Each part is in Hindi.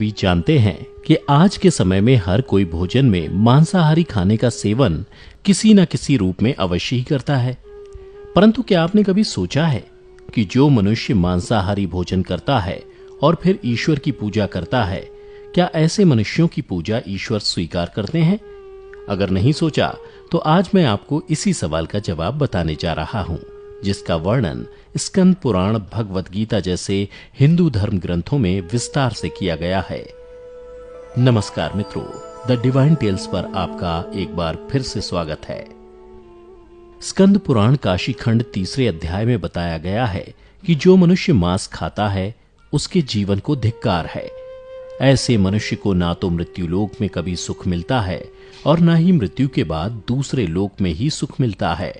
भी जानते हैं कि आज के समय में हर कोई भोजन में मांसाहारी खाने का सेवन किसी न किसी रूप में अवश्य ही करता है। परंतु क्या आपने कभी सोचा है कि जो मनुष्य मांसाहारी भोजन करता है और फिर ईश्वर की पूजा करता है, क्या ऐसे मनुष्यों की पूजा ईश्वर स्वीकार करते हैं? अगर नहीं सोचा तो आज मैं आपको इसी सवाल का जवाब बताने जा रहा हूं, जिसका वर्णन स्कंद पुराण, भगवत गीता जैसे हिंदू धर्म ग्रंथों में विस्तार से किया गया है। नमस्कार मित्रों, द डिवाइन टेल्स पर आपका एक बार फिर से स्वागत है। स्कंद पुराण काशी खंड 3 अध्याय में बताया गया है कि जो मनुष्य मांस खाता है उसके जीवन को धिक्कार है। ऐसे मनुष्य को ना तो मृत्यु लोक में कभी सुख मिलता है और ना ही मृत्यु के बाद दूसरे लोक में ही सुख मिलता है।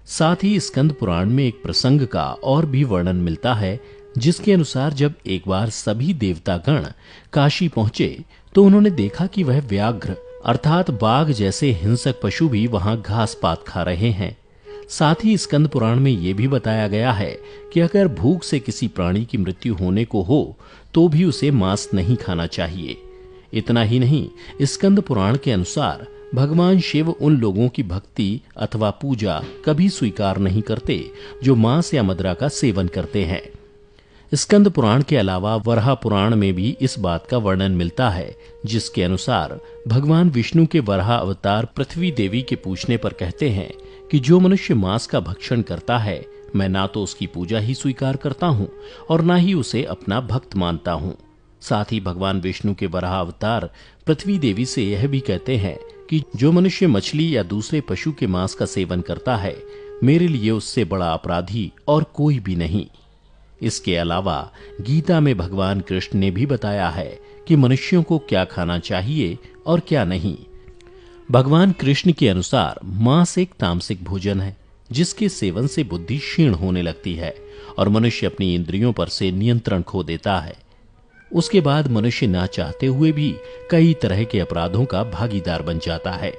साथ ही स्कंद पुराण में एक प्रसंग का और भी वर्णन मिलता है, जिसके अनुसार जब एक बार सभी देवतागण काशी पहुंचे तो उन्होंने देखा कि वह व्याघ्र अर्थात बाघ जैसे हिंसक पशु भी वहां घास पात खा रहे हैं। साथ ही स्कंद पुराण में यह भी बताया गया है कि अगर भूख से किसी प्राणी की मृत्यु होने को हो तो भी उसे मांस नहीं खाना चाहिए। इतना ही नहीं, स्कंद पुराण के अनुसार भगवान शिव उन लोगों की भक्ति अथवा पूजा कभी स्वीकार नहीं करते जो मांस या मदिरा का सेवन करते हैं। स्कंद पुराण के अलावा वराह पुराण में भी इस बात का वर्णन मिलता है, जिसके अनुसार भगवान विष्णु के वराह अवतार पृथ्वी देवी के पूछने पर कहते हैं कि जो मनुष्य मांस का भक्षण करता है, मैं ना तो उसकी पूजा ही स्वीकार करता हूँ और ना ही उसे अपना भक्त मानता हूँ। साथ ही भगवान विष्णु के वराह अवतार पृथ्वी देवी से यह भी कहते हैं कि जो मनुष्य मछली या दूसरे पशु के मांस का सेवन करता है, मेरे लिए उससे बड़ा अपराधी और कोई भी नहीं। इसके अलावा गीता में भगवान कृष्ण ने भी बताया है कि मनुष्यों को क्या खाना चाहिए और क्या नहीं। भगवान कृष्ण के अनुसार मांस एक तामसिक भोजन है, जिसके सेवन से बुद्धि क्षीण होने लगती है और मनुष्य अपनी इंद्रियों पर से नियंत्रण खो देता है। उसके बाद मनुष्य ना चाहते हुए भी कई तरह के अपराधों का भागीदार बन जाता है।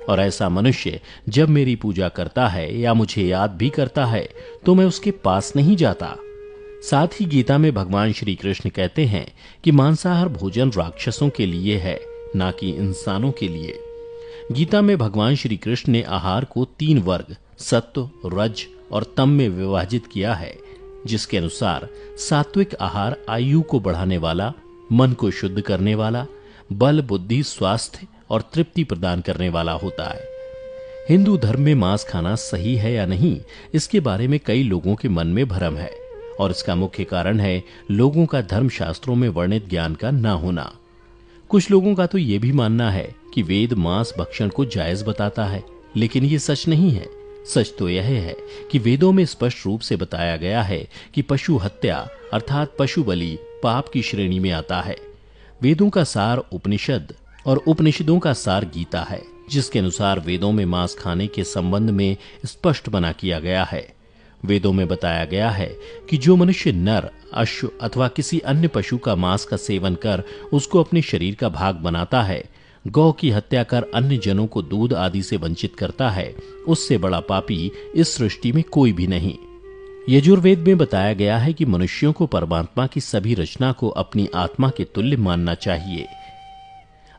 और ऐसा मनुष्य जब मेरी पूजा करता है या मुझे याद भी करता है तो मैं उसके पास नहीं जाता। साथ ही गीता में भगवान श्री कृष्ण कहते हैं कि मांसाहार भोजन राक्षसों के लिए है, ना कि इंसानों के लिए। गीता में भगवान श्री कृष्ण ने आहार को 3 वर्ग सत्व, रज और तम में विभाजित किया है, जिसके अनुसार सात्विक आहार आयु को बढ़ाने वाला, मन को शुद्ध करने वाला, बल, बुद्धि, स्वास्थ्य और तृप्ति प्रदान करने वाला होता है। हिंदू धर्म में मांस खाना सही है या नहीं, इसके बारे में कई लोगों के मन में भ्रम है और इसका मुख्य कारण है लोगों का धर्मशास्त्रों में वर्णित ज्ञान का ना होना। कुछ लोगों का तो यह भी मानना है कि वेद मांस भक्षण को जायज बताता है, लेकिन ये सच नहीं है। सच तो यह है कि वेदों में स्पष्ट रूप से बताया गया है कि पशु हत्या अर्थात पशु बलि पाप की श्रेणी में आता है। वेदों का सार उपनिषद और उपनिषदों का सार गीता है, जिसके अनुसार वेदों में मांस खाने के संबंध में स्पष्ट मना किया गया है। वेदों में बताया गया है कि जो मनुष्य नर, अश्व अथवा किसी अन्य पशु का मांस का सेवन कर उसको अपने शरीर का भाग बनाता है, गौ की हत्या कर अन्य जनों को दूध आदि से वंचित करता है, उससे बड़ा पापी इस सृष्टि में कोई भी नहीं। यजुर्वेद में बताया गया है कि मनुष्यों को परमात्मा की सभी रचना को अपनी आत्मा के तुल्य मानना चाहिए,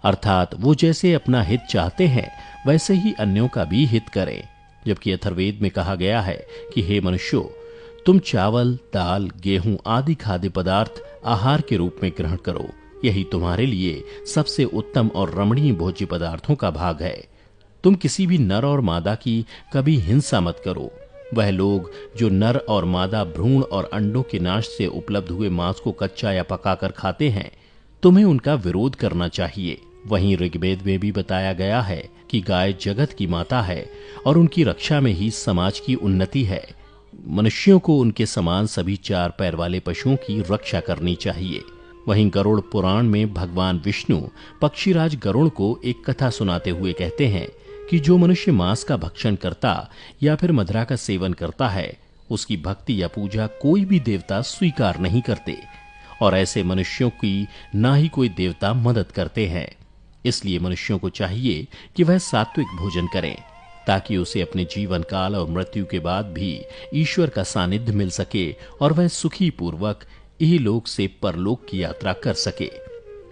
अर्थात वो जैसे अपना हित चाहते हैं वैसे ही अन्यों का भी हित करें। जबकि अथर्ववेद में कहा गया है कि हे मनुष्यों, तुम चावल, दाल, गेहूं आदि खाद्य पदार्थ आहार के रूप में ग्रहण करो, यही तुम्हारे लिए सबसे उत्तम और रमणीय भोज्य पदार्थों का भाग है। तुम किसी भी नर और मादा की कभी हिंसा मत करो। वह लोग जो नर और मादा भ्रूण और अंडों के नाश से उपलब्ध हुए मांस को कच्चा या पकाकर खाते हैं, तुम्हें उनका विरोध करना चाहिए। वहीं ऋग्वेद में भी बताया गया है कि गाय जगत की माता है और उनकी रक्षा में ही समाज की उन्नति है। मनुष्यों को उनके समान सभी 4 पैर वाले पशुओं की रक्षा करनी चाहिए। वहीं गरुड़ पुराण में भगवान विष्णु पक्षीराज गरुड़ को एक कथा सुनाते हुए कहते हैं कि जो मनुष्य मांस का भक्षण करता या फिर मदिरा का सेवन करता है, उसकी भक्ति या पूजा कोई भी देवता स्वीकार नहीं करते और ऐसे मनुष्यों की ना ही कोई देवता मदद करते हैं। इसलिए मनुष्यों को चाहिए कि वह सात्विक भोजन करें ताकि उसे अपने जीवन काल और मृत्यु के बाद भी ईश्वर का सानिध्य मिल सके और वह सुखी पूर्वक इहलोक से परलोक की यात्रा कर सके।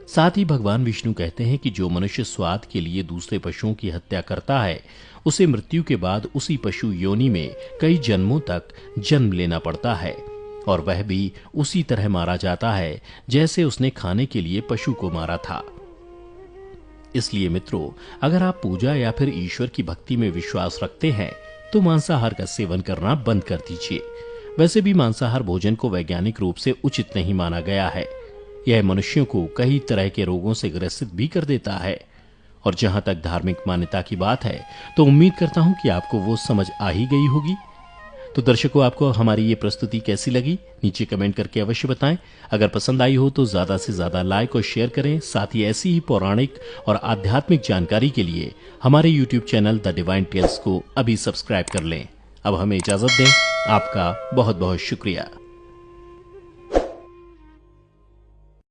साथ ही भगवान विष्णु कहते हैं कि जो मनुष्य स्वाद के लिए दूसरे पशुओं की हत्या करता है उसे मृत्यु के बाद उसी पशु योनि में कई जन्मों तक जन्म लेना पड़ता है और वह भी उसी तरह मारा जाता है जैसे उसने खाने के लिए पशु को मारा था। इसलिए मित्रों, अगर आप पूजा या फिर ईश्वर की भक्ति में विश्वास रखते हैं तो मांसाहार का सेवन करना बंद कर दीजिए। वैसे भी मांसाहार भोजन को वैज्ञानिक रूप से उचित नहीं माना गया है। यह मनुष्यों को कई तरह के रोगों से ग्रसित भी कर देता है। और जहां तक धार्मिक मान्यता की बात है तो उम्मीद करता हूं कि आपको वो समझ आ ही गई होगी। तो दर्शकों, आपको हमारी ये प्रस्तुति कैसी लगी नीचे कमेंट करके अवश्य बताएं। अगर पसंद आई हो तो ज्यादा से ज्यादा लाइक और शेयर करें। साथ ही ऐसी ही पौराणिक और आध्यात्मिक जानकारी के लिए हमारे YouTube channel The Divine Tales को अभी सब्सक्राइब कर लें। अब हमें इजाजत दें। आपका बहुत बहुत शुक्रिया।